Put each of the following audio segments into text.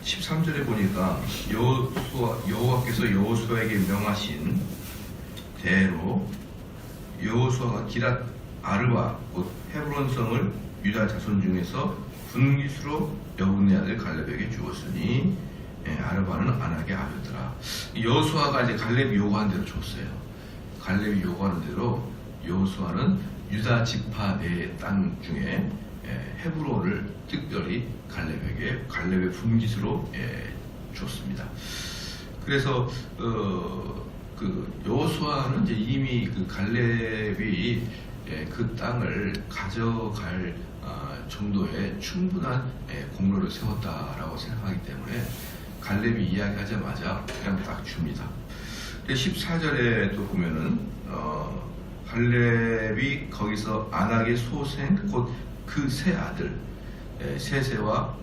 13절에 보니까 여호와께서 여호수아에게 명하신 대로 여호수아가 기랏 아르바 곧 헤브론 성을 유다 자손 중에서 분깃으로 여분의 아들 갈렙에게 주었으니 아르바는 아낙의 아들더라. 여호수아가 이제 갈렙이 요구한 대로 줬어요. 갈렙이 요구하는 대로 여호수아는 유다 지파 내 땅 중에 헤브론을 특별히 갈렙의 분깃으로 줬습니다. 그래서 그 여호수아는 이제 이미 그 갈렙이 그 땅을 가져갈 정도의 충분한 공로를 세웠다라고 생각하기 때문에 갈렙이 이야기하자마자 그냥 딱 줍니다. 14절에도 보면은 갈렙이 거기서 아낙의 소생 곧 그 세 아들 세세와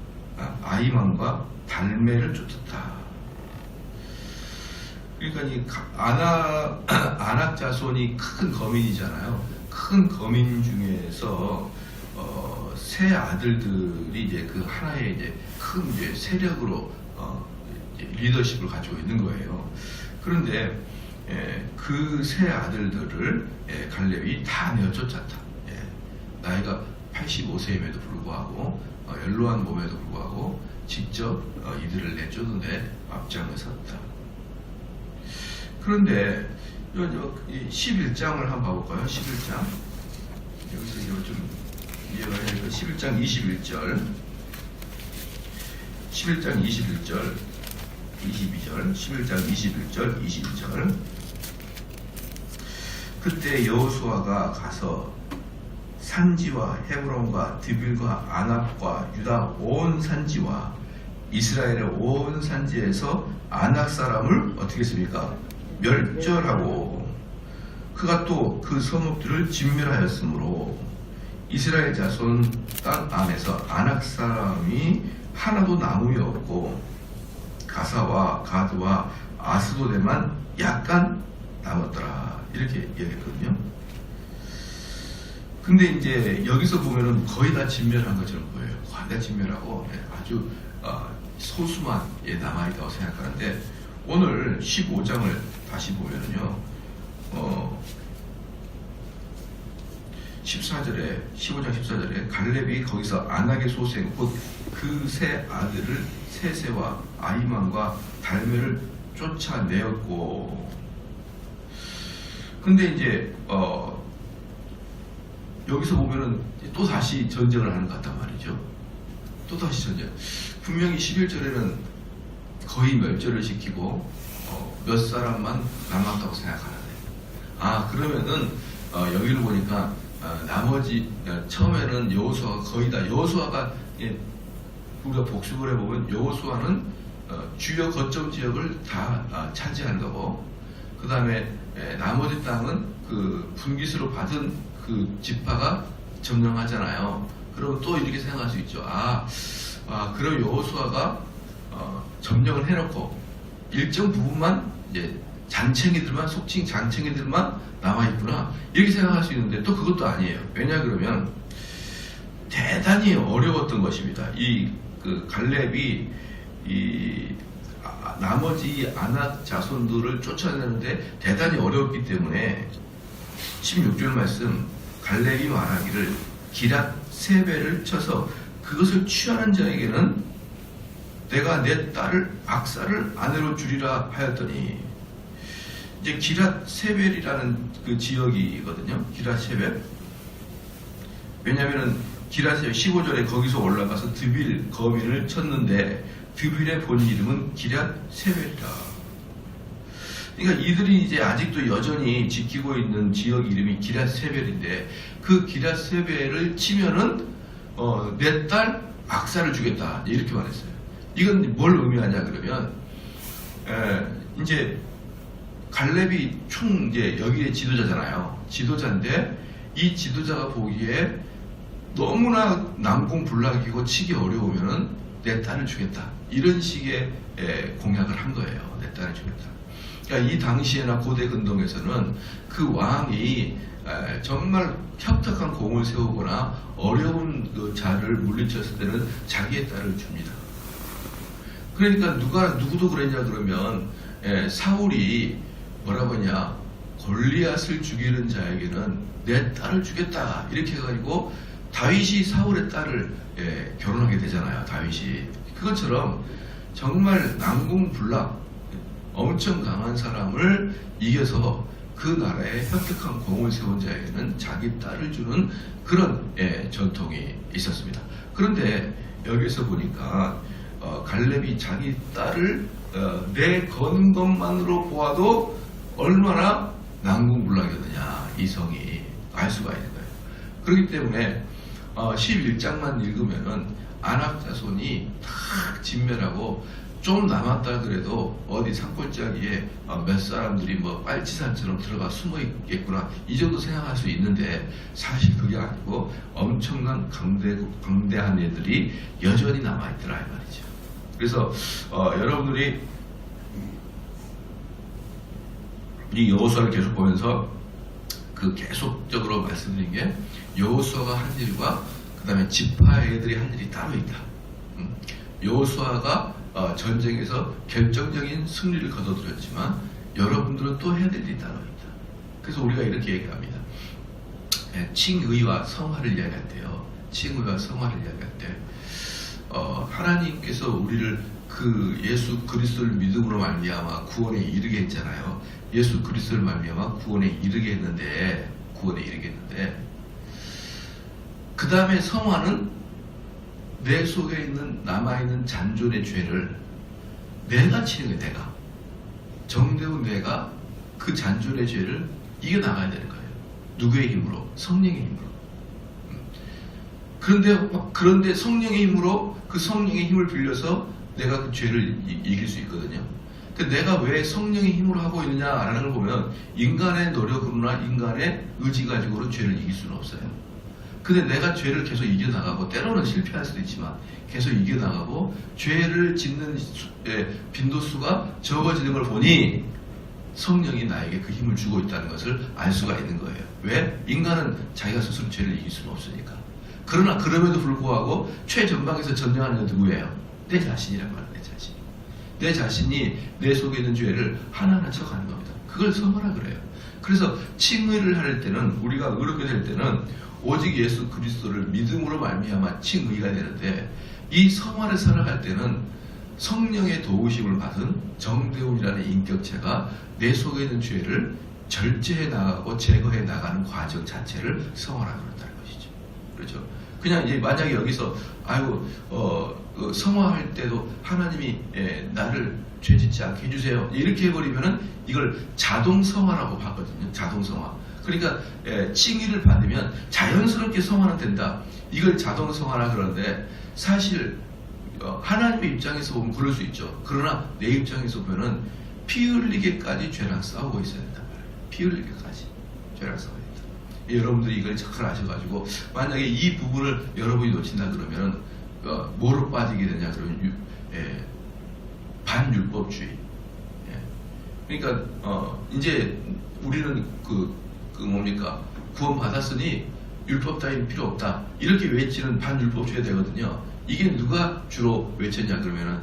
아히만과 달메를 쫓았다. 그러니까 이 아낙 자손이 큰 거민이잖아요. 큰 거민 중에서 세 아들들이 이제 그 하나의 이제 큰 이제 세력으로 리더십을 가지고 있는 거예요. 그런데 그 세 아들들을 갈렙이 다 내어 쫓았다. 나이가 85세임에도 불구하고 연로한 몸에도 불구하고 직접 이들을 내쫓는데 앞장을 섰다. 그런데 11장을 한번 봐볼까요? 11장 여기서 이거 좀 이해가 해야 될 11장 21절 11장 21절 22절 11장 21절 22절 그때 여호수아가 가서 산지와 헤브론과 드빌과 아낙과 유다 온 산지와 이스라엘의 온 산지에서 아낙 사람을 어떻게 했습니까? 멸절하고 그가 또 그 성읍들을 진멸하였으므로 이스라엘 자손 땅 안에서 아낙 사람이 하나도 남음이 없고 가사와 가드와 아스도데만 약간 남았더라. 이렇게 얘기했거든요. 근데 이제 여기서 보면은 거의 다 진멸한 것처럼 보여요. 거의 다 진멸하고 아주 소수만 남아있다고 생각하는데 오늘 15장을 다시 보면은요 15장 14절에 갈렙이 거기서 아낙의 소생 곧 그 세 아들을 세세와 아히만과 달메를 쫓아내었고 근데 이제 여기서 보면은 또 다시 전쟁을 하는 것 같단 말이죠. 또 다시 전쟁. 분명히 11절에는 거의 멸절을 시키고 몇 사람만 남았다고 생각하는데 그러면은 여기를 보니까 나머지 처음에는 여호수아가 거의 다 여호수아가 우리가 복습을 해보면 여호수아는 주요 거점 지역을 다 차지하는 거고 그 다음에 나머지 땅은 그 분깃으로 받은 그 지파가 점령하잖아요. 그러면 또 이렇게 생각할 수 있죠. 그럼 여호수아가 점령을 해놓고 일정 부분만 이제 잔챙이들만 속칭 잔챙이들만 남아있구나 이렇게 생각할 수 있는데 또 그것도 아니에요. 왜냐 그러면 대단히 어려웠던 것입니다. 그 갈렙이 나머지 아낙 자손들을 쫓아내는데 대단히 어려웠기 때문에 16절 말씀 갈렙이 말하기를 기랏 세 배를 쳐서 그것을 취하는 자에게는 내가 내 딸을 악사를 아내로 주리라 하였더니 이제 기랏 세벨이라는 그 지역이거든요. 기랏 세벨. 왜냐하면은 기랏 세벨 15절에 거기서 올라가서 드빌 거민을 쳤는데 드빌의 본 이름은 기랏 세벨이라. 그러니까 이들이 이제 아직도 여전히 지키고 있는 지역 이름이 기랏 세벨인데 그 기랏 세벨을 치면은 내 딸 악사를 주겠다 이렇게 말했어요. 이건 뭘 의미하냐 그러면 이제 갈렙이 총 이제 여기에 지도자잖아요. 지도자인데 이 지도자가 보기에 너무나 난공불락이고 치기 어려우면은 내 딸을 주겠다 이런 식의 공약을 한 거예요. 내 딸을 주겠다. 그러니까 이 당시에나 고대 근동에서는 그 왕이 정말 혁혁한 공을 세우거나 어려운 그 자를 물리쳤을 때는 자기의 딸을 줍니다. 그러니까 누구도 그랬냐 그러면 사울이 뭐라고 했냐, 골리앗을 죽이는 자에게는 내 딸을 주겠다 이렇게 해가지고 다윗이 사울의 딸을 결혼하게 되잖아요. 다윗이 그것처럼 정말 난공불락 엄청 강한 사람을 이겨서 그 나라에 획득한 공을 세운 자에게는 자기 딸을 주는 그런 전통이 있었습니다. 그런데 여기서 보니까 갈렙이 자기 딸을 내건 것만으로 보아도 얼마나 난공불락이었느냐 이 성이 알 수가 있는 거예요. 그렇기 때문에 11장만 읽으면은 아낙 자손이 다 진멸하고 좀 남았다 그래도 어디 산골짜기에 몇 사람들이 뭐 빨치산처럼 들어가 숨어 있겠구나 이 정도 생각할 수 있는데 사실 그게 아니고 엄청난 강대한 애들이 여전히 남아있더라 이 말이죠. 그래서 여러분들이 이 여호수아를 계속 보면서 그 계속적으로 말씀드린 게 여호수아가 한 일과 그 다음에 지파 애들이 한 일이 따로 있다. 여호수아가 전쟁에서 결정적인 승리를 거둬들였지만 여러분들은 또 해야 될 일이 따로 있다. 그래서 우리가 이렇게 얘기합니다. 칭의와 성화를 이야기할 때요. 칭의와 성화를 이야기할 때 하나님께서 우리를 그 예수 그리스도를 믿음으로 말미암아 구원에 이르게 했잖아요. 예수 그리스도를 말미암아 구원에 이르게 했는데 그 다음에 성화는 내 속에 있는 남아있는 잔존의 죄를 내가 치는 거예요. 내가 정대훈 내가 그 잔존의 죄를 이겨나가야 되는 거예요. 누구의 힘으로? 성령의 힘으로. 그런데 성령의 힘으로 그 성령의 힘을 빌려서 내가 그 죄를 이길 수 있거든요. 내가 왜 성령의 힘으로 하고 있느냐라는 걸 보면 인간의 노력으로나 인간의 의지 가지고는 죄를 이길 수는 없어요. 근데 내가 죄를 계속 이겨나가고 때로는 실패할 수도 있지만 계속 이겨나가고 죄를 짓는 빈도수가 적어지는 걸 보니 성령이 나에게 그 힘을 주고 있다는 것을 알 수가 있는 거예요. 왜? 인간은 자기가 스스로 죄를 이길 수는 없으니까. 그러나 그럼에도 불구하고 최전방에서 전쟁하는 건 누구예요? 내 자신이란 말이에요. 내 자신이 내 속에 있는 죄를 하나하나 쳐가는 겁니다. 그걸 성화라 그래요. 그래서 칭의를 할 때는 우리가 의롭게 될 때는 오직 예수 그리스도를 믿음으로 말미암아 칭의가 되는데 이 성화를 살아갈 때는 성령의 도우심을 받은 정대훈이라는 인격체가 내 속에 있는 죄를 절제해 나가고 제거해 나가는 과정 자체를 성화라 그런다는 것이죠. 그렇죠? 그냥 이제 만약에 여기서 성화할 때도 하나님이 나를 죄짓지 않게 해주세요 이렇게 해버리면은 이걸 자동 성화라고 하거든요. 자동 성화. 그러니까 칭의를 받으면 자연스럽게 성화는 된다. 이걸 자동 성화라 그러는데 사실 하나님의 입장에서 보면 그럴 수 있죠. 그러나 내 입장에서 보면은 피 흘리게까지 죄랑 싸우고 있어야 된단 말이에요. 피 흘리게까지 죄랑 싸워야 된다. 여러분들이 이걸 잘 아셔가지고 만약에 이 부분을 여러분이 놓친다 그러면 뭐로 빠지게 되냐 그러면 반율법주의. 그러니까 이제 우리는 뭡니까 구원 받았으니 율법 따윈 필요 없다 이렇게 외치는 반율법주의가 되거든요. 이게 누가 주로 외쳤냐 그러면은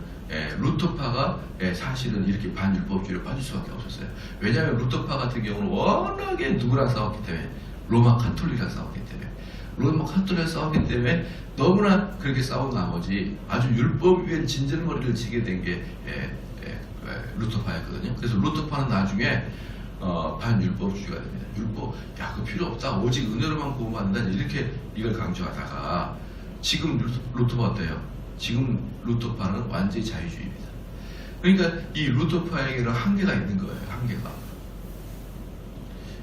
루터파가 사실은 이렇게 반율법주의로 빠질 수밖에 없었어요. 왜냐하면 루터파 같은 경우는 워낙에 누구랑 싸웠기 때문에 로마 카톨릭이랑 싸웠기 때문에 로마 카톨릭이랑 싸웠기 때문에 너무나 그렇게 싸운 나머지 아주 율법 위에 진절머리를 치게 된 게 루터파였거든요. 그래서 루터파는 나중에 반율법주의가 됩니다. 율법, 그거 필요 없다. 오직 은혜로만 구원받는다. 이렇게 이걸 강조하다가 지금 루터파 어때요? 지금 루터파는 완전히 자유주의입니다. 그러니까 이 루터파에게는 한계가 있는 거예요. 한계가.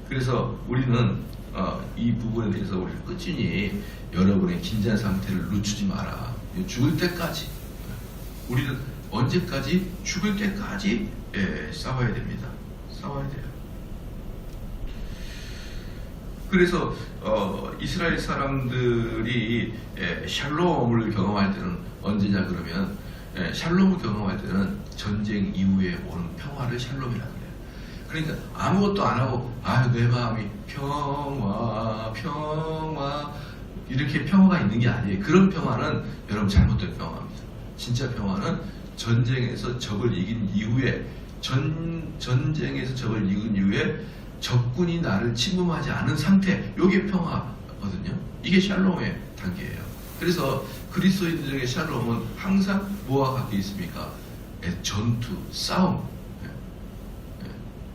그래서 우리는 이 부분에 대해서 우리는 끝이니 여러분의 긴장 상태를 늦추지 마라. 죽을 때까지 우리는 언제까지? 죽을 때까지 싸워야 됩니다. 싸워야 돼요. 그래서 이스라엘 사람들이 샬롬을 경험할 때는 언제냐 그러면 샬롬을 경험할 때는 전쟁 이후에 오는 평화를 샬롬이라고 그래요. 그러니까 아무것도 안 하고 내 마음이 평화 이렇게 평화가 있는 게 아니에요. 그런 평화는 여러분 잘못된 평화입니다. 진짜 평화는 전쟁에서 적을 이긴 이후에 전쟁에서 적을 이긴 이후에 적군이 나를 침범하지 않은 상태, 이게 평화거든요. 이게 샬롬의 단계예요. 그래서 그리스도인들에게 샬롬은 항상 뭐와 같게 있습니까? 전투, 싸움,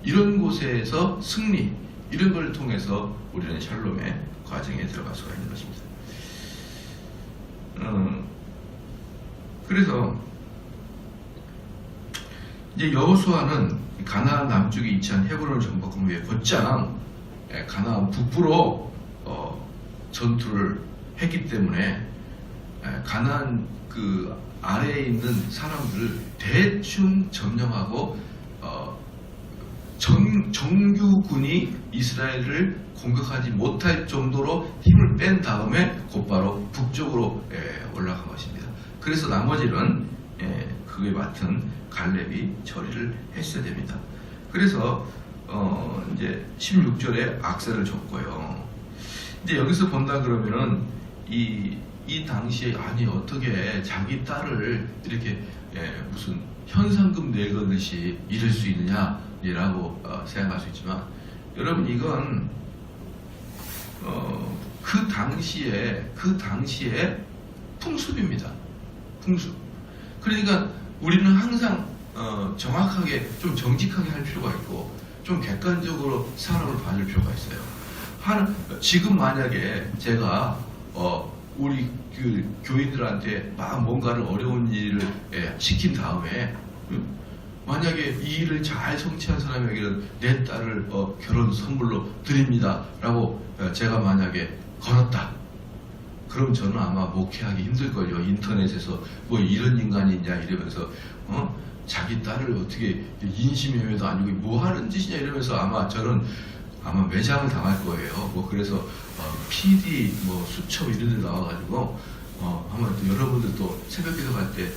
이런 곳에서 승리, 이런 걸 통해서 우리는 샬롬의 과정에 들어갈 수가 있는 것입니다. 그래서 이제 여호수아는 가나안 남쪽에 위치한 헤브론을 정복한 후에 곧장 가나안 북부로 전투를 했기 때문에 가나안 그 아래에 있는 사람들을 대충 점령하고 정규군이 이스라엘을 공격하지 못할 정도로 힘을 뺀 다음에 곧바로 북쪽으로 올라간 것입니다. 그래서 나머지는 그에 맡은 갈렙이 처리를 했어야 됩니다. 그래서 이제 16절에 악세를 줬고요. 이제 여기서 본다 그러면은 이 당시에 아니 어떻게 자기 딸을 이렇게 무슨 현상금 내거듯이 이럴 수 있느냐라고 생각할 수 있지만, 여러분 이건 그 당시에 풍습입니다. 풍습. 그러니까 우리는 항상 정확하게 좀 정직하게 할 필요가 있고 좀 객관적으로 사람을 봐줄 필요가 있어요. 지금 만약에 제가 우리 그 교인들한테 막 뭔가를 어려운 일을 시킨 다음에 만약에 이 일을 잘 성취한 사람에게는 내 딸을 결혼 선물로 드립니다 라고 제가 만약에 걸었다. 그럼 저는 아마 목회하기 힘들걸요. 인터넷에서 뭐 이런 인간이 있냐 이러면서 자기 딸을 어떻게 인신매매도 아니고 뭐 하는 짓이냐 이러면서 아마 매장을 당할 거예요. 뭐 그래서 PD 뭐 수첩 이런 데 나와가지고 아마 또 여러분들 또 새벽 기도 갈 때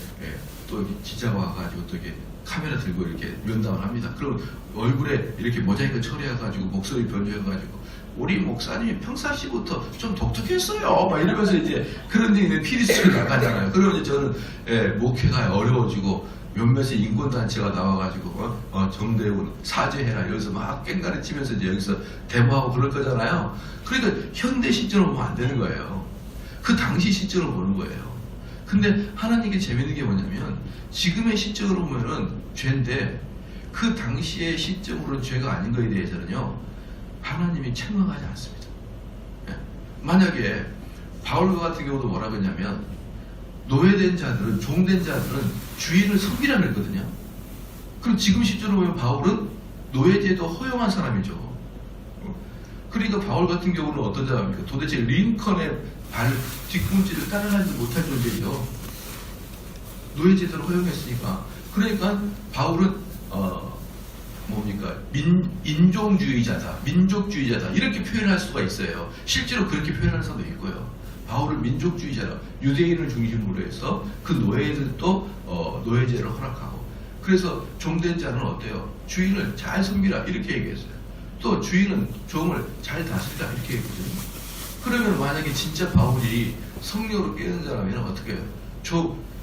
또 이렇게 기자가 와가지고 또 이렇게 카메라 들고 이렇게 면담을 합니다. 그럼 얼굴에 이렇게 모자이크 처리해가지고 목소리 변조해가지고 우리 목사님이 평상시부터 좀 독특했어요 막 이러면서 이제 그런 얘기는 PD 수첩이 나가잖아요. 그러면 이제 저는 목회가 어려워지고 몇몇의 인권단체가 나와가지고 정대훈 사죄해라 여기서 막 깽가리 치면서 이제 여기서 데모하고 그럴 거잖아요. 그러니까 현대 시점으로 보면 안 되는 거예요. 그 당시 시점으로 보는 거예요. 근데 하나님께 재밌는 게 뭐냐면 지금의 시점으로 보면은 죄인데 그 당시의 시점으로는 죄가 아닌 거에 대해서는요 하나님이 책망하지 않습니다. 만약에 바울과 같은 경우도 뭐라고 했냐면 노예된 자들은, 종된 자들은 주인을 섬기라 그랬거든요. 그럼 지금 시점으로 보면 바울은 노예제도 허용한 사람이죠. 그러니까 바울 같은 경우는 어떤 사람입니까? 도대체 링컨의 발 뒤꿈치를 따라가지 못할 존재죠. 노예제도를 허용했으니까. 그러니까 바울은 뭡니까? 인종주의자다, 민족주의자다 이렇게 표현할 수가 있어요. 실제로 그렇게 표현하는 사람도 있고요. 바울은 민족주의자라, 유대인을 중심으로 해서 그 노예들도 노예제를 허락하고, 그래서 종된 자는 어때요? 주인을 잘 섬기라 이렇게 얘기했어요. 또 주인은 종을 잘 다스리라 이렇게 얘기했거든요. 그러면 만약에 진짜 바울이 성령으로 깨는 자라면 어떻게 해요?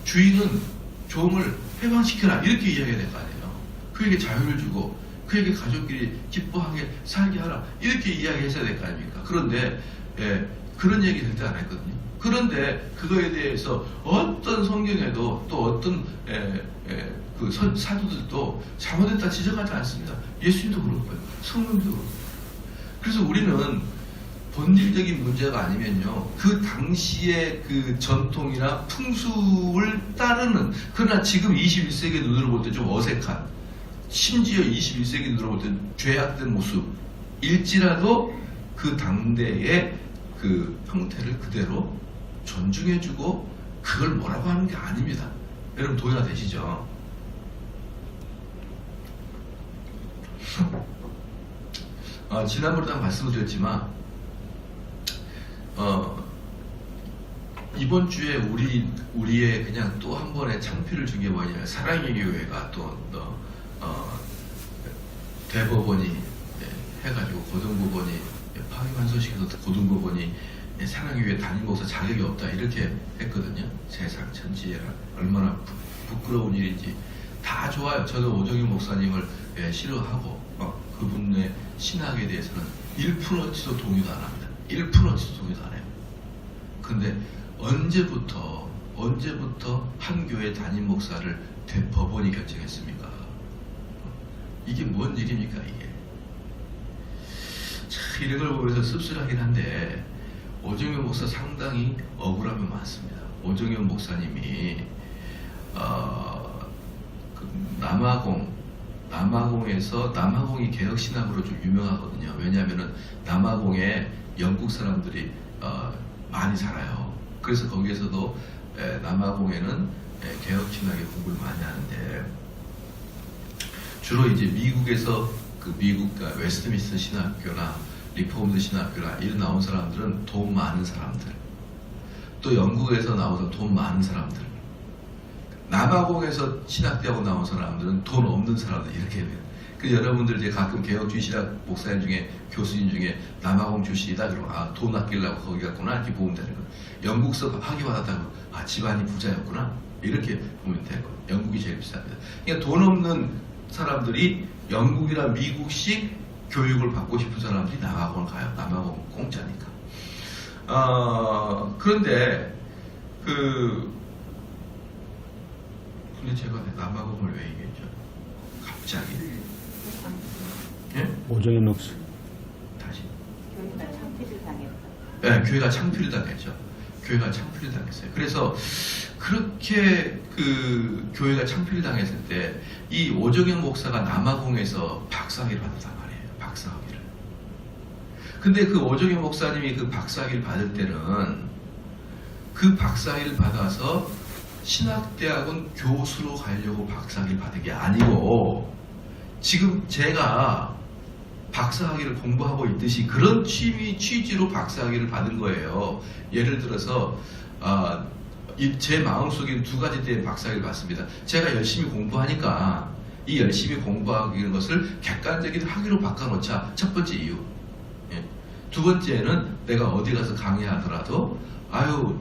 주인은 종을 해방시켜라 이렇게 이야기해야 될 거 아니에요. 그에게 자유를 주고 그에게 가족끼리 기뻐하게 살게 하라 이렇게 이야기했어야 될 거 아닙니까? 그런데 그런 얘기 절대 안 했거든요. 그런데 그거에 대해서 어떤 성경에도 또 어떤 그 사도들도 잘못했다 지적하지 않습니다. 예수님도 그렇고요. 성령도 그렇고요. 그래서 우리는 본질적인 문제가 아니면요 그 당시의 그 전통이나 풍습을 따르는, 그러나 지금 21세기 눈으로 볼 때 좀 어색한, 심지어 21세기 눈으로 볼 때 죄악된 모습일지라도 그 당대의 그 형태를 그대로 존중해주고 그걸 뭐라고 하는 게 아닙니다. 여러분 동의가 되시죠? 지난번에도 말씀을 드렸지만 이번 주에 우리의 그냥 또 한 번의 창피를 준 게 뭐냐면 사랑의 교회가 또 대법원이 해가지고 고등법원이 파기환송시켜서 고등법원이 사랑의 교회 담임목사 자격이 없다 이렇게 했거든요. 세상 천지에 얼마나 부끄러운 일인지 다 좋아요. 저도 오정현 목사님을 싫어하고 그분의 신학에 대해서는 1%도 동의도 안 합니다. 1%도 동의도 안 해요. 근데 언제부터 한 교회 담임 목사를 대법원이 결정했습니까? 이게 뭔 일입니까 이게? 참 이런 걸 보면서 씁쓸하긴 한데 오정현 목사 상당히 억울함이 많습니다. 오정현 목사님이 남아공이 개혁신학으로 좀 유명하거든요. 왜냐하면은 남아공에 영국 사람들이 많이 살아요. 그래서 거기에서도 남아공에는 개혁신학의 공부를 많이 하는데 주로 이제 미국에서 미국 웨스트민스터 신학교나 리포먼드 신학교나 이런 나온 사람들은 돈 많은 사람들, 또 영국에서 나와서 돈 많은 사람들, 남아공에서 신학대하고 나온 사람들은 돈 없는 사람들 이렇게 돼요. 그 여러분들 이제 가끔 개혁주의 신학 목사님 중에 교수님 중에 남아공 출신이다 그러면 돈 아끼려고 거기 갔구나 이렇게 보면 되는 거예요. 영국서 학위 받았다고 집안이 부자였구나 이렇게 보면 되는 거예요. 영국이 제일 비쌉니다. 그러니까 돈 없는 사람들이 영국이나 미국식 교육을 받고 싶은 사람들이 남아공을 가요. 남아공 공짜니까. 그런데 근데 제가 남아공을 왜 얘기했죠? 갑자기. 예? 오정현 목사. 다시. 교회가 창피를 당했다. 네, 교회가 창피를 당했죠. 교회가 창피를 당했어요. 그래서 그렇게 교회가 창피를 당했을 때 이 오정현 목사가 남아공에서 박사학위를 받았단 말이에요. 박사학위를. 근데 그 오정현 목사님이 그 박사학위를 받을 때는 그 박사학위를 받아서 신학대학원 교수로 가려고 박사학위를 받은 게 아니고 지금 제가 박사학위를 공부하고 있듯이 그런 취지로 박사학위를 받은 거예요. 예를 들어서 제 마음속에 두 가지 때문에 박사학위를 받습니다. 제가 열심히 공부하니까 이 열심히 공부하는 것을 객관적인 학위로 바꿔놓자. 첫 번째 이유. 두 번째는 내가 어디 가서 강의하더라도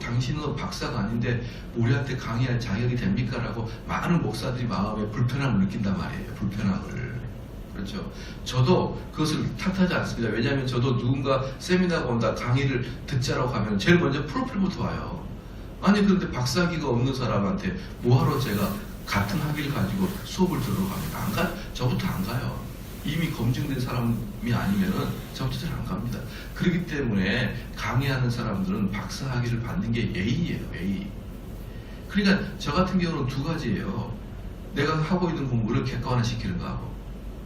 당신은 박사가 아닌데 우리한테 강의할 자격이 됩니까? 라고 많은 목사들이 마음에 불편함을 느낀단 말이에요. 불편함을. 그렇죠. 저도 그것을 탓하지 않습니다. 왜냐하면 저도 누군가 세미나가 온다 강의를 듣자라고 하면 제일 먼저 프로필부터 와요. 아니 그런데 박사학위가 없는 사람한테 뭐하러 제가 같은 학위를 가지고 수업을 들으러 갑니까? 저부터 안 가요. 이미 검증된 사람이 아니면은 저부터 잘 안 갑니다. 그렇기 때문에 강의하는 사람들은 박사학위를 받는 게 예의예요. 예의. 그러니까 저 같은 경우는 두 가지예요. 내가 하고 있는 공부를 객관화시키는 거하고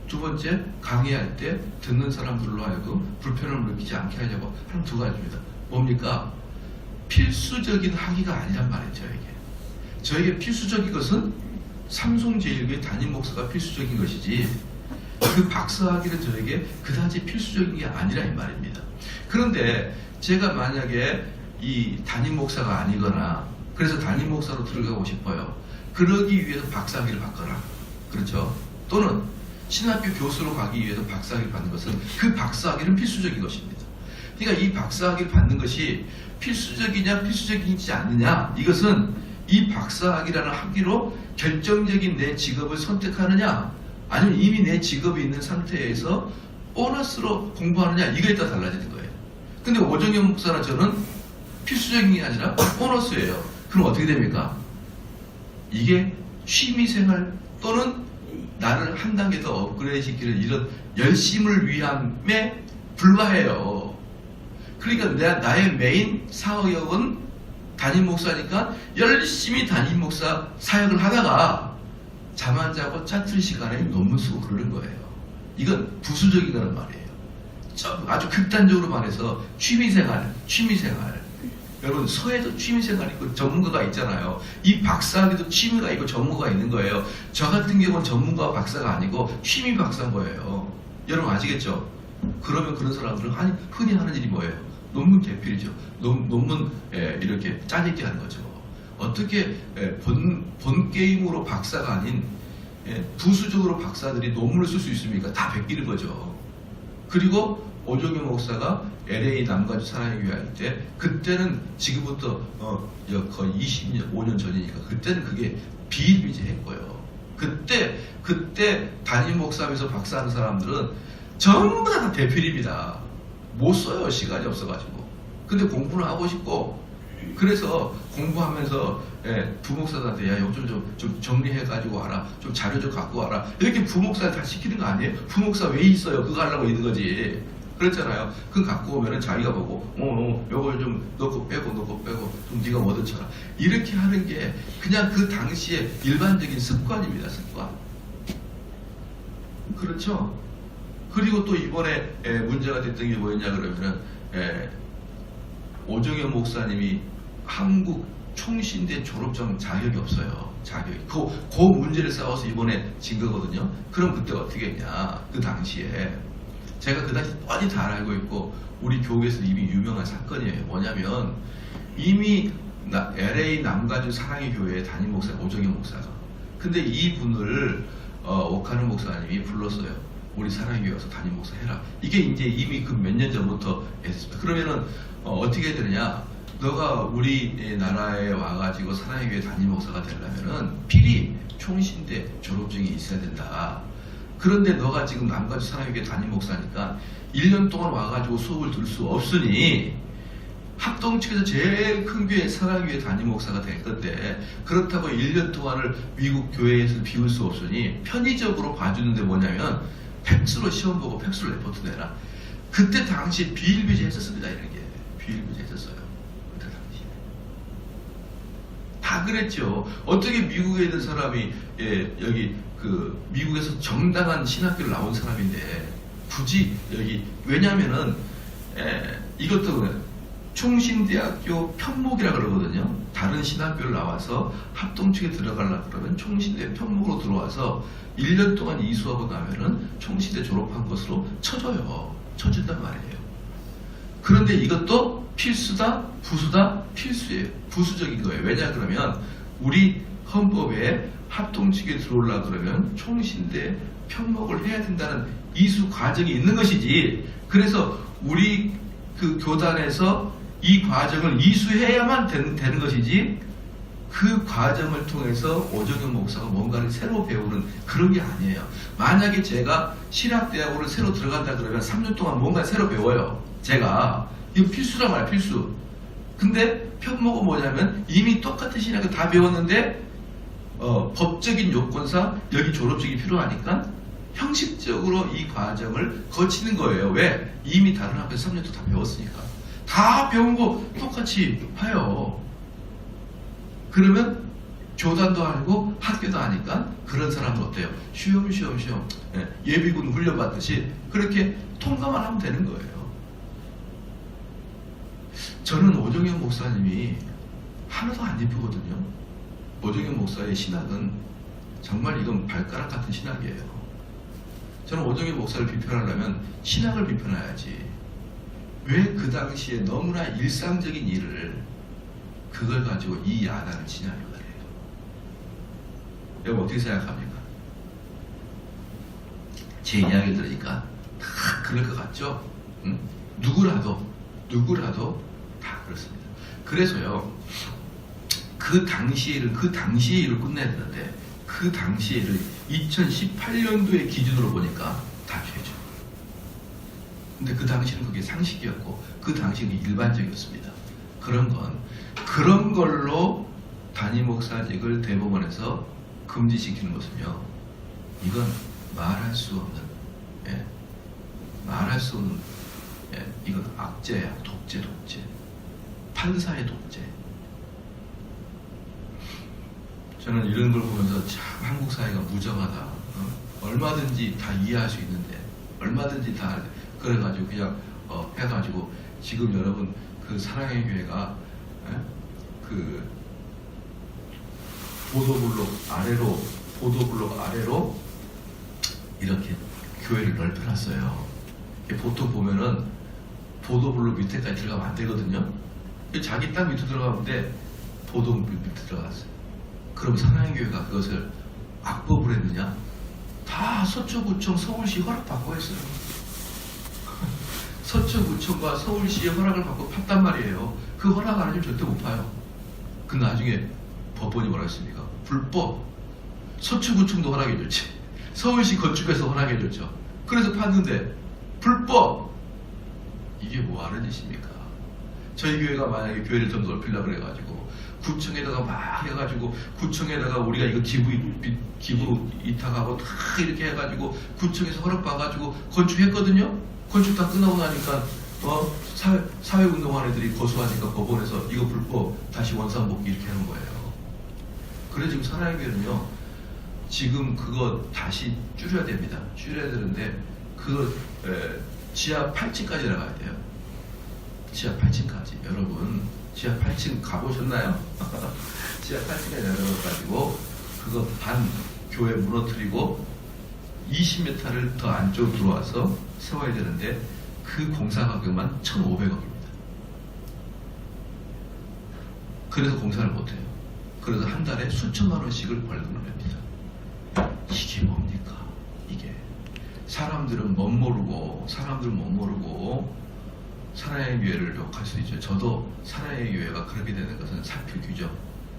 두 번째 강의할 때 듣는 사람들로 하여금 불편함을 느끼지 않게 하려고 하는 두 가지입니다. 뭡니까? 필수적인 학위가 아니란 말이에요. 저에게 필수적인 것은 삼성제일교회 담임 목사가 필수적인 것이지 그 박사학위는 저에게 그다지 필수적인 게 아니라 이 말입니다. 그런데 제가 만약에 이 담임 목사가 아니거나 그래서 담임 목사로 들어가고 싶어요. 그러기 위해서 박사학위를 받거나 그렇죠. 또는 신학교 교수로 가기 위해서 박사학위를 받는 것은 그 박사학위는 필수적인 것입니다. 그러니까 이 박사학위를 받는 것이 필수적이냐 필수적이지 않느냐 이것은 이 박사학위라는 학위로 결정적인 내 직업을 선택하느냐 아니면 이미 내 직업이 있는 상태에서 보너스로 공부하느냐 이거에 따라 달라지는 거예요. 근데 오정현 목사나 저는 필수적인 게 아니라 보너스예요. 그럼 어떻게 됩니까? 이게 취미생활 또는 나를 한 단계 더 업그레이드 시키는 이런 열심을 위함에 불과해요. 그러니까 나의 메인 사역은 담임 목사니까 열심히 담임 목사 사역을 하다가 잠 안 자고 짜투리 시간에 논문 쓰고 그러는 거예요. 이건 부수적인 거란 말이에요. 아주 극단적으로 말해서 취미생활. 여러분 서에도 취미생활이 있고 전문가가 있잖아요. 이 박사학위도 취미가 있고 전문가가 있는 거예요. 저 같은 경우는 전문가와 박사가 아니고 취미 박사인 거예요. 여러분 아시겠죠? 그러면 그런 사람들은 흔히 하는 일이 뭐예요? 논문 대필이죠. 논문 이렇게 짜내기 하는 거죠. 어떻게 본 게임으로 박사가 아닌 부수적으로 박사들이 논문을 쓸 수 있습니까? 다 베끼는 거죠. 그리고 오종현 목사가 LA 남가주 사랑의 교회 할 때 그때는 지금부터 거의 25년 전이니까 그때는 그게 비일비재했고요. 그때 담임 목사하면서 박사하는 사람들은 전부 다 대필입니다. 못 써요. 시간이 없어가지고. 근데 공부는 하고 싶고 그래서 공부하면서 부목사들한테 야 이거 좀 정리해가지고 와라. 좀 자료 좀 갖고 와라. 이렇게 부목사를 다 시키는 거 아니에요? 부목사 왜 있어요? 그거 하려고 있는 거지. 그렇잖아요. 그거 갖고 오면은 자기가 보고 요걸 좀 넣고 빼고 좀 네가 뭐든 쳐라. 이렇게 하는 게 그냥 그 당시에 일반적인 습관입니다. 습관. 그렇죠? 그리고 또 이번에 문제가 됐던 게 뭐였냐 그러면은 오정현 목사님이 한국 총신대 졸업장 자격이 없어요. 자격이. 그 문제를 싸워서 이번에 진 거거든요. 그럼 그때 어떻게 했냐. 그 당시에 제가 그 당시 뻔히 다 알고 있고 우리 교회에서 이미 유명한 사건이에요. 뭐냐면 이미 LA 남가주 사랑의 교회 담임 목사 오정현 목사가 근데 이분을 오카는 목사님이 불렀어요. 우리 사랑의 교회 와서 담임 목사 해라. 이게 이제 이미 그 몇 년 전부터 했습니다. 그러면은 어떻게 해야 되느냐? 너가 우리 나라에 와가지고 사랑의 교회 담임 목사가 되려면은 필히 총신대 졸업증이 있어야 된다. 그런데 너가 지금 남가주 사랑의 교회 담임 목사니까 1년 동안 와가지고 수업을 들을 수 없으니 합동 측에서 제일 큰 교회 사랑의 교회 담임 목사가 될 건데 그렇다고 1년 동안을 미국 교회에서 비울 수 없으니 편의적으로 봐주는데 뭐냐면 팩스로 시험 보고 팩스로 레포트 내라. 그때 당시 비일비재 했었습니다. 이런 게 비일비재 했었어요. 그때 당시에 다 그랬죠. 어떻게 미국에 있는 사람이 여기 그 미국에서 정당한 신학교를 나온 사람인데 굳이 여기 왜냐면은 이것도 총신대학교 편목이라 그러거든요. 다른 신학교를 나와서 합동측에 들어가려고 그러면 총신대 편목으로 들어와서 1년 동안 이수하고 나면은 총신대 졸업한 것으로 쳐줘요. 쳐준단 말이에요. 그런데 이것도 필수다, 부수다, 필수예요. 부수적인 거예요. 왜냐 그러면 우리 헌법에 합동측에 들어오려고 그러면 총신대 편목을 해야 된다는 이수 과정이 있는 것이지. 그래서 우리 그 교단에서 이 과정을 이수해야만 되는 것이지 그 과정을 통해서 오정현 목사가 뭔가를 새로 배우는 그런 게 아니에요. 만약에 제가 신학대학으로 새로 들어간다 그러면 3년 동안 뭔가 새로 배워요. 제가 이거 필수란 말이야. 필수. 근데 편목은 뭐냐면 이미 똑같은 신학을 다 배웠는데 법적인 요건상 여기 졸업증이 필요하니까 형식적으로 이 과정을 거치는 거예요. 왜? 이미 다른 학교에서 3년도 다 배웠으니까. 다 배운 거 똑같이 해요. 그러면 교단도 알고 학교도 아니까 그런 사람은 어때요? 쉬엄쉬엄 예비군 훈련 받듯이 그렇게 통과만 하면 되는 거예요. 저는 오정현 목사님이 하나도 안 예쁘거든요. 오정현 목사의 신학은 정말 이건 발가락 같은 신학이에요. 저는 오정현 목사를 비판하려면 신학을 비판해야지. 왜 그 당시에 너무나 일상적인 일을 그걸 가지고 이 야단을 치냐는 거예요. 여러분 어떻게 생각합니까? 제 이야기를 들으니까 다 그럴 것 같죠? 응? 누구라도 다 그렇습니다. 그래서요 그 당시의 일을 끝내야 되는데 그 당시의 일을 2018년도의 기준으로 보니까 다 죄죠. 근데 그 당시는 그게 상식이었고 그 당시는 일반적이었습니다. 그런 걸로 담임 목사직을 대법원에서 금지시키는 것은요, 이건 말할 수 없는 이건 악재야. 독재. 판사의 독재. 저는 이런 걸 보면서 참 한국 사회가 무정하다. 얼마든지 다 이해할 수 있는데 얼마든지 다 그래가지고 그냥 해가지고 지금 여러분 그 사랑의 교회가 그 보도블록 아래로 이렇게 교회를 넓혀놨어요. 보통 보면은 보도블록 밑에까지 들어가면 안 되거든요. 자기 땅 밑으로 들어가면 돼. 보도 밑에 들어갔어요. 그럼 사랑의 교회가 그것을 악법을 했느냐? 다 서초구청 서울시 허락받고 했어요. 서초구청과 서울시의 허락을 받고 팠단 말이에요. 그 허락 안 해주면 절대 못 파요. 그 나중에 법원이 뭐라 했습니까? 불법. 서초구청도 허락해줬지. 서울시 건축에서 허락해줬죠. 그래서 팠는데 불법. 이게 뭐 하는 짓입니까? 저희 교회가 만약에 교회를 좀 넓히려고 그래가지고 구청에다가 막 해가지고 구청에다가 우리가 이거 기부 이탁하고 다 이렇게 해가지고 구청에서 허락받아가지고 건축했거든요. 건축 다 끝나고 나니까 사회운동한 애들이 거수하니까 법원에서 이거 불법 다시 원상복귀 이렇게 하는 거예요. 그래 지금 사랑교회는요 지금 그거 다시 줄여야 됩니다. 줄여야 되는데 그거 지하 8층까지 내려가야 돼요. 지하 8층까지. 여러분 지하 8층 가보셨나요? 지하 8층에 내려가가지고 그거 반 교회 무너뜨리고 20m를 더 안쪽으로 들어와서 세워야 되는데 그 공사 가격만 1,500억입니다. 그래서 공사를 못해요. 그래서 한 달에 수천만 원씩을 벌금을 냅니다. 이게 뭡니까? 이게 사람들은 못 모르고 사랑의 교회를 욕할 수 있죠. 저도 사랑의 교회가 그렇게 되는 것은 사표규죠.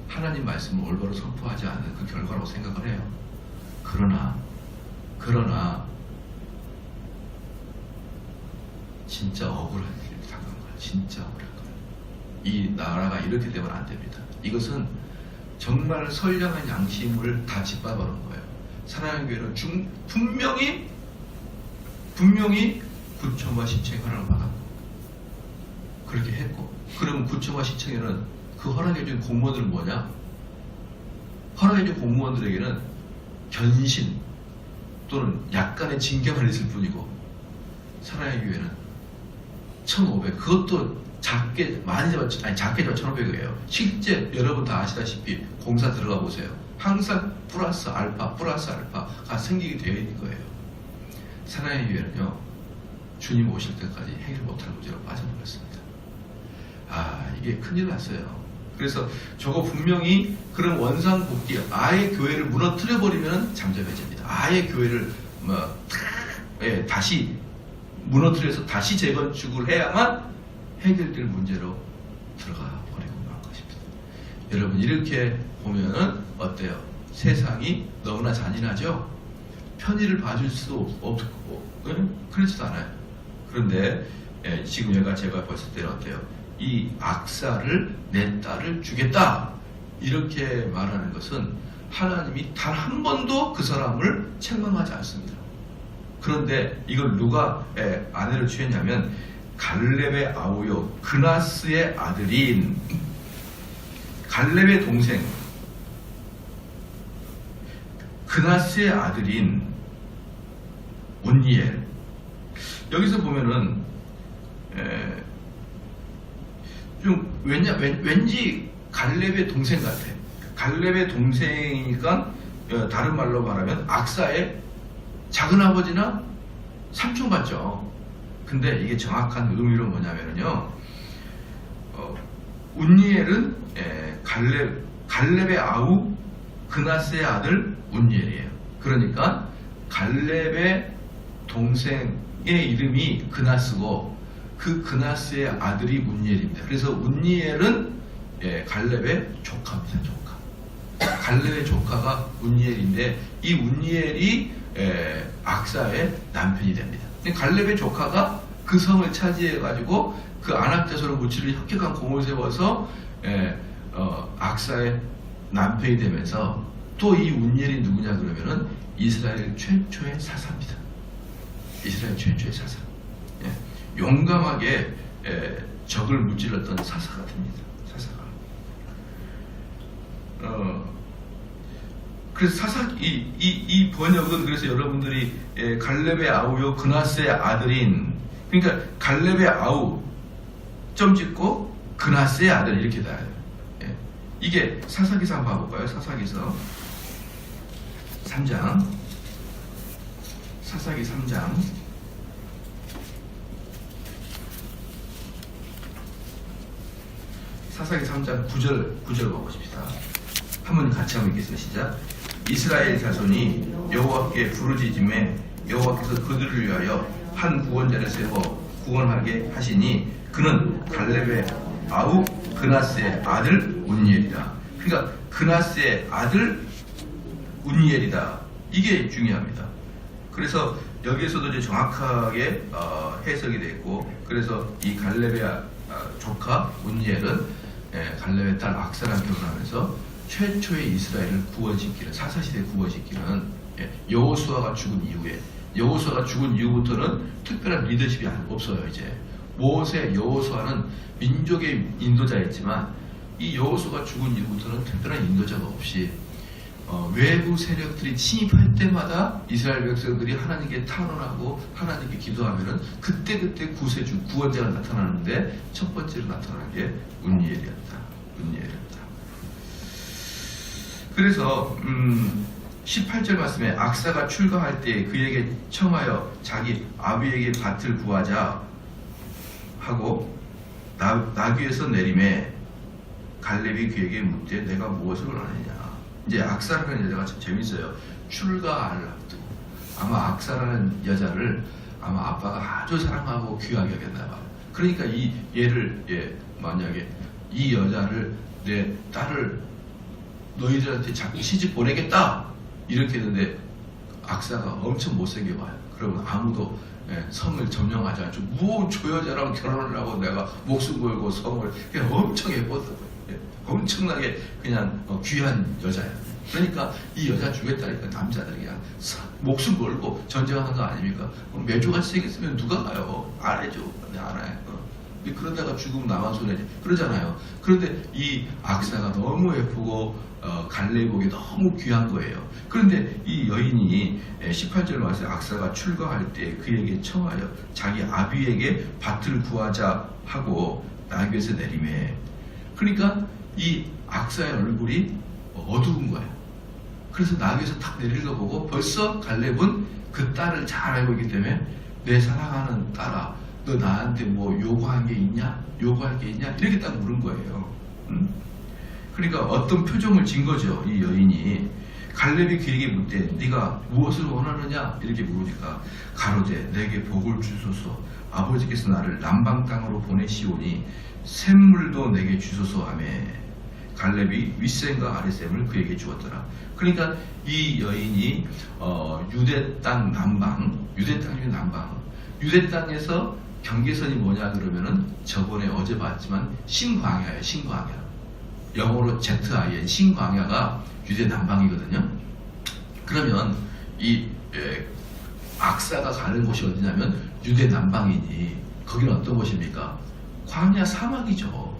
하나님 말씀을 올바로 선포하지 않는 그 결과라고 생각을 해요. 그러나 진짜 억울한 일을 당한 거예요. 진짜 억울한 거예요. 이 나라가 이렇게 되면 안 됩니다. 이것은 정말 선량한 양심을 다 짓밟아놓은 거예요. 사랑의 교회는 분명히 구청과 시청의 허락을 받았고 그렇게 했고, 그러면 구청과 시청에는 그 허락해준 공무원들은 뭐냐? 허락해준 공무원들에게는 견신 또는 약간의 징계만 있을 뿐이고, 사랑의 교회는 1,500, 그것도 작게 많이 잡았죠. 아니 작게 잡아 1,500이에요. 실제 여러분 다 아시다시피 공사 들어가 보세요. 항상 플러스 알파가 생기게 되어 있는 거예요. 사랑의 교회는요 주님 오실 때까지 해결 못할 문제로 빠져버렸습니다. 이게 큰일 났어요. 그래서 저거 분명히 그런 원상복귀, 아예 교회를 무너뜨려 버리면 잠잠해집니다. 아예 교회를 다시 무너뜨려서 다시 재건축을 해야만 해결될 문제로 들어가 버리고 말 것입니다. 여러분 이렇게 보면은 어때요? 세상이 너무나 잔인하죠? 편의를 봐줄 수 없고 그렇지도 않아요. 그런데 지금 제가 봤을 때는 어때요? 이 악사를 내 딸을 주겠다 이렇게 말하는 것은 하나님이 단 한 번도 그 사람을 책망하지 않습니다. 그런데 이걸 누가 아내를 취했냐면 갈렙의 아우요 그나스의 아들인 갈렙의 동생 그나스의 아들인 온니엘. 여기서 보면은 좀 왠지 갈렙의 동생 같아. 갈렙의 동생이니까 다른 말로 말하면 악사의 작은아버지나 삼촌 같죠. 근데 이게 정확한 의미로 뭐냐면요, 운니엘은 갈렙의 아우 그나스의 아들 운니엘이에요. 그러니까 갈렙의 동생의 이름이 그나스고 그 그나스의 아들이 운니엘입니다. 그래서 운니엘은 갈렙의 조카입니다. 조카. 갈렙의 조카가 운니엘인데 이 운니엘이 악사의 남편이 됩니다. 갈렙의 조카가 그 성을 차지해가지고 그 아낙자소로 무치를 혁혁한 공을 세워서 악사의 남편이 되면서 또 이 운니엘이 누구냐 그러면은 이스라엘 최초의 사사입니다. 이스라엘 최초의 사사. 용감하게 적을 무찔렀던 사사가 됩니다. 사사가. 그래서 이 번역은 그래서 여러분들이 갈렙의 아우요 그나스의 아들인, 그러니까 갈렙의 아우 점 찍고 그나스의 아들 이렇게 나와요. 이게 사사기서 한번 봐볼까요? 사사기서 3장. 사사기 3장. 사사기 3장 9절 봐보십시다. 한번 같이 한번 읽겠습니다. 시작. 이스라엘 자손이 여호와께 부르짖음에 여호와께서 그들을 위하여 한 구원자를 세워 구원하게 하시니 그는 갈렙의 아우 그나스의 아들 운니엘이다. 그러니까 그나스의 아들 운니엘이다. 이게 중요합니다. 그래서 여기에서도 이제 정확하게 해석이 됐고, 그래서 이 갈렙의 조카 운니엘은 갈렙의 딸 악사랑 결혼하면서 최초의 이스라엘을 구원시키는, 사사시대 구원시키는 여호수아가 죽은 이후에, 여호수아가 죽은 이후부터는 특별한 리더십이 없어요. 이제 모세 여호수아는 민족의 인도자였지만 이 여호수아가 죽은 이후부터는 특별한 인도자가 없이 외부 세력들이 침입할 때마다 이스라엘 백성들이 하나님께 탄원하고 하나님께 기도하면은 그때그때 구세주, 구원자가 나타나는데 첫 번째로 나타나는 게 운니엘이었다. 그래서 18절 말씀에 악사가 출가할 때 그에게 청하여 자기 아비에게 밭을 구하자 하고 나귀에서 내림에 갈렙이 그에게 묻되 내가 무엇을 원하느냐. 이제 악사라는 여자가 참 재밌어요. 출가를 앞두고 아마 악사라는 여자를 아마 아빠가 아주 사랑하고 귀하게 여겼나 봐. 그러니까 이 얘를 만약에 이 여자를 내 딸을 너희들한테 자꾸 시집 보내겠다 이렇게 했는데 악사가 엄청 못생겨 봐요. 그러면 아무도 성을 점령하지 않죠. 뭐 저 여자랑 결혼을 하고 내가 목숨 걸고 성을 그냥 엄청 예뻤다고요. 엄청나게 그냥 귀한 여자야. 그러니까 이 여자 주겠다니까 남자들이 그냥 목숨 걸고 전쟁하는 거 아닙니까? 매주같이 생겼으면 누가 가요? 안 해줘. 안 해. 그러다가 죽으면 나만 손해지. 그러잖아요. 그런데 이 악사가 너무 예쁘고 갈렙이 보기 너무 귀한 거예요. 그런데 이 여인이 18절 말씀에 악사가 출가할 때 그에게 청하여 자기 아비에게 밭을 구하자 하고 나귀에서 내림에, 그러니까 이 악사의 얼굴이 어두운 거예요. 그래서 나귀에서 탁 내리는 거 보고 벌써 갈렙은 그 딸을 잘 알고 있기 때문에 내 사랑하는 딸아, 너 나한테 뭐 요구할 게 있냐? 요구할 게 있냐? 이렇게 딱 물은 거예요. 그러니까 어떤 표정을 진 거죠. 이 여인이. 갈렙이 그에게 묻되 네가 무엇을 원하느냐? 이렇게 물으니까 가로되 내게 복을 주소서. 아버지께서 나를 남방 땅으로 보내시오니 샘물도 내게 주소서 하며 갈렙이 윗셈과 아랫셈을 그에게 주었더라. 그러니까 이 여인이 유대 땅 남방, 유대 땅 중에 남방, 유대 땅에서 경계선이 뭐냐 그러면은 저번에 어제 봤지만 신광야예요. 신광야. 영어로 ZIN, 신광야가 유대 남방이거든요. 그러면 이 악사가 가는 곳이 어디냐면 유대 남방이니 거기는 어떤 곳입니까? 광야 사막이죠.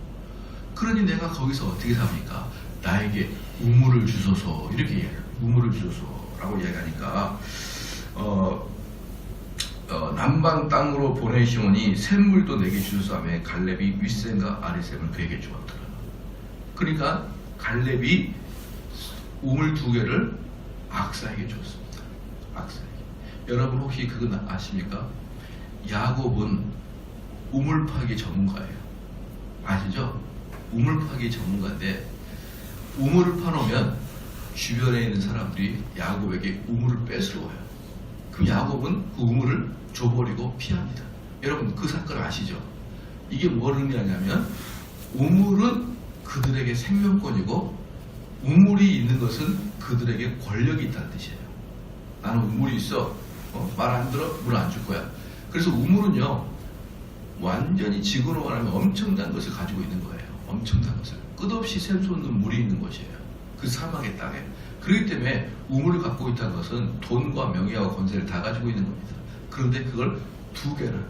그러니 내가 거기서 어떻게 삽니까? 나에게 우물을 주소서. 이렇게 얘기해요. 우물을 주소서라고 이야기하니까 남방 땅으로 보내시오니 샘물도 내게 주소서 하며 갈렙이 윗셈과 아랫셈을 그에게 주었더라. 그러니까 갈렙이 우물 2개를 악사에게 줬습니다. 악사에게. 여러분 혹시 그거 아십니까? 야곱은 우물 파기 전문가예요. 아시죠? 우물 파기 전문가인데 우물을 파놓으면 주변에 있는 사람들이 야곱에게 우물을 뺏으러와요. 그럼 야곱은 그 우물을 줘버리고 피합니다. 여러분 그 사건 아시죠? 이게 뭘 의미하냐면 우물은 그들에게 생명권이고 우물이 있는 것은 그들에게 권력이 있다는 뜻이에요. 나는 우물이 있어. 말 안 들어? 물 안 줄 거야. 그래서 우물은요 완전히 지구로 말하면 엄청난 것을 가지고 있는 거예요. 엄청난 것을. 끝없이 샘솟는 물이 있는 것이에요. 그 사막의 땅에. 그렇기 때문에 우물을 갖고 있다는 것은 돈과 명예와 권세를 다 가지고 있는 겁니다. 그런데 그걸 2개를,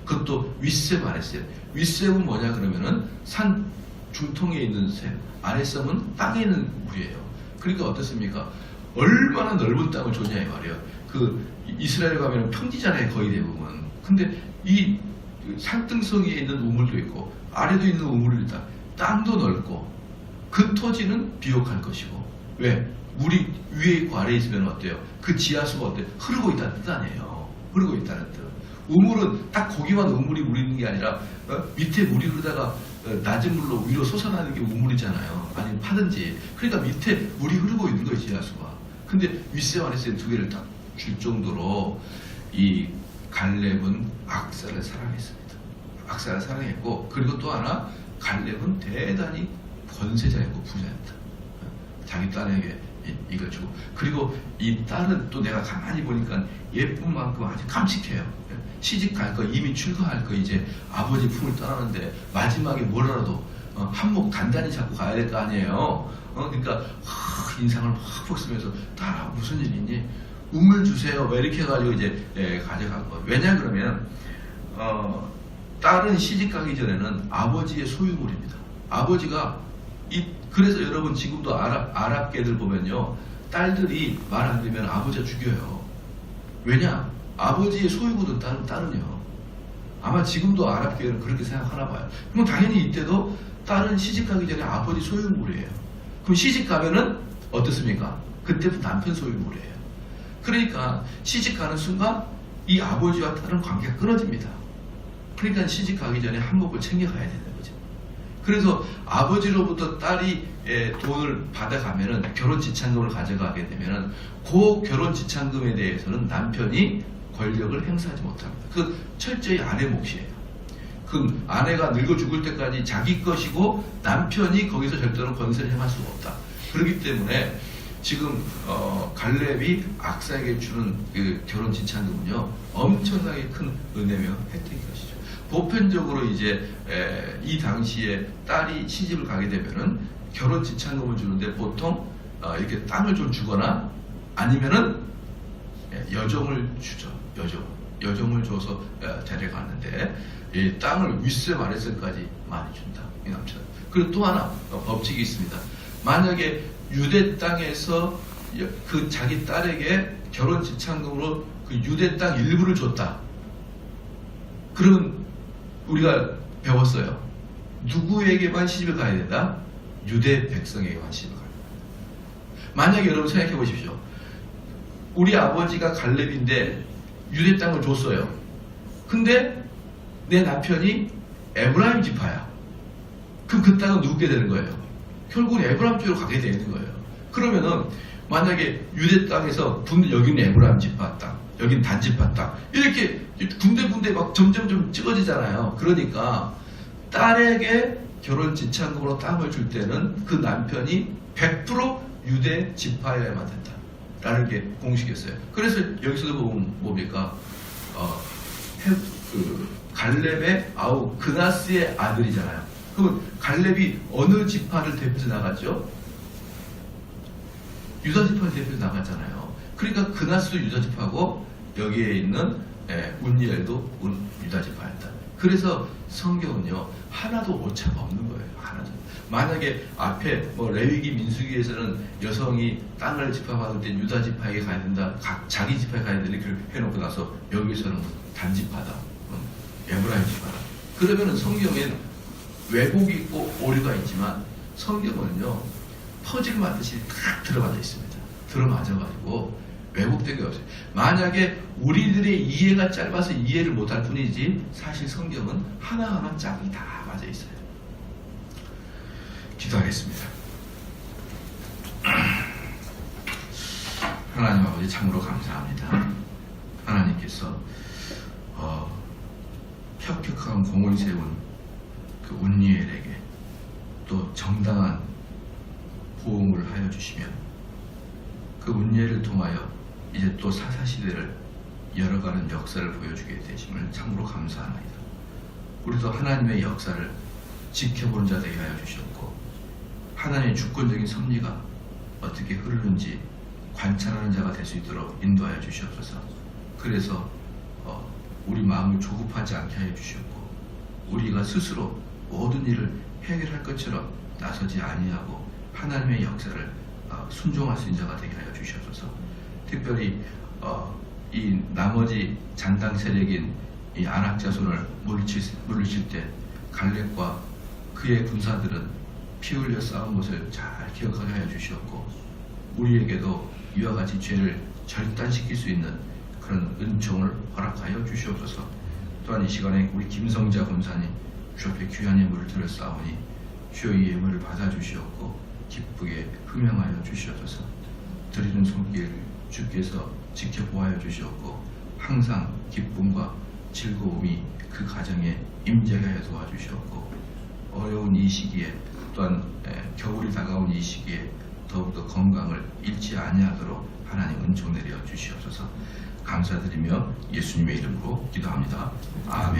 그것도 윗셈 아랫셈. 윗셈은 뭐냐 그러면은 산 중통에 있는 셈, 아랫셈은 땅에 있는 물이에요. 그러니까 어떻습니까? 얼마나 넓은 땅을 줬냐 이 말이에요. 그 이스라엘 가면 평지잖아요 거의 대부분. 근데 이 산등성 위에 있는 우물도 있고 아래도 있는 우물도 있다. 땅도 넓고 그 토지는 비옥할 것이고. 왜? 물이 위에 있고 아래에 있으면 어때요? 그 지하수가 어때요? 흐르고 있다는 뜻 아니에요. 흐르고 있다는 뜻. 우물은 딱 거기만 우물이 있는 게 아니라 밑에 물이 흐르다가 낮은 물로 위로 솟아나는 게 우물이잖아요. 아니면 파든지. 그러니까 밑에 물이 흐르고 있는 거예요. 지하수가. 근데 윗셈 아랫셈 2개를 딱 줄 정도로 이 갈렙은 악사를 사랑했습니다. 악사를 사랑했고, 그리고 또 하나 갈렙은 대단히 권세자였고 부자였다. 자기 딸에게 이걸 주고, 그리고 이 딸은 또 내가 가만히 보니까 예쁜 만큼 아주 깜찍해요. 시집 갈 거, 이미 출가할 거, 이제 아버지 품을 떠나는데 마지막에 뭐라도 한몫 단단히 잡고 가야 될 거 아니에요. 그러니까 인상을 확 쓰면서 딸아 무슨 일 있니? 우물 주세요. 왜 이렇게 해가지고 이제 가져간 거. 왜냐 그러면 딸은 시집 가기 전에는 아버지의 소유물입니다. 아버지가 그래서 여러분 지금도 아랍계들 보면요, 딸들이 말 안 되면 아버지가 죽여요. 왜냐? 아버지의 소유물은 딸은요. 아마 지금도 아랍계는 그렇게 생각하나 봐요. 그럼 당연히 이때도 딸은 시집 가기 전에 아버지 소유물이에요. 그럼 시집 가면은 어떻습니까? 그때부터 남편 소유물이에요. 그러니까 시집 가는 순간 이 아버지와 딸은 관계가 끊어집니다. 그러니까 시집 가기 전에 한몫을 챙겨가야 되는 거죠. 그래서 아버지로부터 딸이 돈을 받아가면은, 결혼 지참금을 가져가게 되면은 그 결혼 지참금에 대해서는 남편이 권력을 행사하지 못합니다. 그 철저히 아내 몫이에요. 그 아내가 늙어 죽을 때까지 자기 것이고 남편이 거기서 절대로 권세를 행할 수가 없다. 그렇기 때문에 지금 갈렙이 악사에게 주는 그 결혼 지참금은요, 엄청나게 큰 은혜며 혜택인 것이죠. 보편적으로 이제 이 당시에 딸이 시집을 가게 되면은 결혼 지참금을 주는데 보통 이렇게 땅을 좀 주거나 아니면은 여종을 주죠. 여종을 줘서 데려가는데 이 땅을 윗세 아랫세까지 많이 준다. 이 남편. 그리고 또 하나 법칙이 있습니다. 만약에 유대 땅에서 그 자기 딸에게 결혼 지참금으로 그 유대 땅 일부를 줬다. 그러면 우리가 배웠어요. 누구에게만 시집을 가야 된다? 유대 백성에게만 시집을 가야 된다. 만약에 여러분 생각해 보십시오. 우리 아버지가 갈렙인데 유대 땅을 줬어요. 근데 내 남편이 에브라임 지파야. 그럼 그 땅은 누구게 되는 거예요? 결국은 에브라임 쪽으로 가게 되는 거예요. 그러면은 만약에 유대 땅에서 여기는 에브라임 지파 땅, 여기는 단 지파 땅, 이렇게 군데군데 막 점점 찍어지잖아요. 그러니까 딸에게 결혼 지참금으로 땅을 줄 때는 그 남편이 100% 유대 지파여야만 된다. 라는 게 공식이었어요. 그래서 여기서도 보면 뭡니까? 갈렙의 그나스의 아들이잖아요. 그럼 갈렙이 어느 지파를 대표해서 나갔죠? 유다 지파를 대표해서 나갔잖아요. 그러니까 그나스도 유다 지파고 여기에 있는 운니엘도 유다 지파였다. 그래서 성경은요, 하나도 오차가 없는 거예요. 하나도. 만약에 앞에 레위기 민수기에서는 여성이 땅을 집합받을 때 유다 지파에게 가야 된다, 자기 지파에 가야 된다 이렇게 해놓고 나서 여기서는 단지파다, 에브라임 지파다. 그러면은 성경엔 왜곡이 있고 오류가 있지만 성경은요, 퍼즐 맞듯이 딱 들어맞아 있습니다. 들어맞아가지고 왜곡된 게 없어요. 만약에 우리들의 이해가 짧아서 이해를 못할 뿐이지 사실 성경은 하나하나 짝이 다 맞아 있어요. 기도하겠습니다. 하나님 아버지 참으로 감사합니다. 하나님께서 혁혁한 공을 세운 그 운니엘에게 또 정당한 보응을 하여 주시며 그 운니엘을 통하여 이제 또 사사시대를 열어가는 역사를 보여주게 되심을 참으로 감사합니다. 우리도 하나님의 역사를 지켜보는 자 되게 하여 주셨고 하나님의 주권적인 섭리가 어떻게 흐르는지 관찰하는 자가 될 수 있도록 인도하여 주시옵소서. 그래서 우리 마음을 조급하지 않게 하여 주셨고 우리가 스스로 모든 일을 해결할 것처럼 나서지 아니하고 하나님의 역사를 순종할 수 있는 자가 되게 하여 주시옵소서. 특별히 이 나머지 잔당 세력인 이 아낙 자손을 물리칠 때 갈렙과 그의 군사들은 피 흘려 싸운 것을 잘 기억하게 하여 주시옵고 우리에게도 이와 같이 죄를 절단시킬 수 있는 그런 은총을 허락하여 주시옵소서. 또한 이 시간에 우리 김성자 권사님 주 앞에 귀한 예물을 드렸사오니 주여 이 예물을 받아주시옵고 기쁘게 흠양하여 주시옵소서. 드리는 손길 주께서 지켜보아여 주시옵고 항상 기쁨과 즐거움이 그 가정에 임재하여 도와주시옵고, 어려운 이 시기에 또한 겨울이 다가온 이 시기에 더욱더 건강을 잃지 아니하도록 하나님 은총 내려 주시옵소서. 감사드리며 예수님의 이름으로 기도합니다. 아멘.